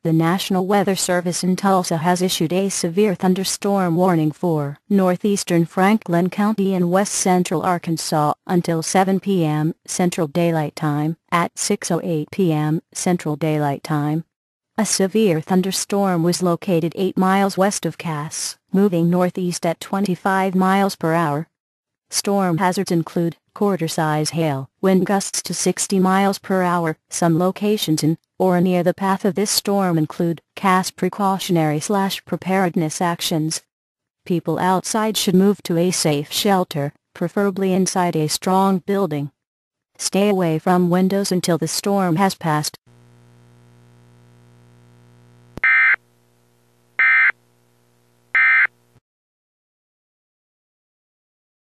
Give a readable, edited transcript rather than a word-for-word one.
The National Weather Service in Tulsa has issued a severe thunderstorm warning for northeastern Franklin County and west central Arkansas until 7 p.m. Central Daylight Time at 6:08 p.m. Central Daylight Time. A severe thunderstorm was located 8 miles west of Cass, moving northeast at 25 miles per hour. Storm hazards include quarter-size hail, wind gusts to 60 miles per hour. Some locations in or near the path of this storm include Cass precautionary/preparedness actions. People outside should move to a safe shelter, preferably inside a strong building. Stay away from windows until the storm has passed.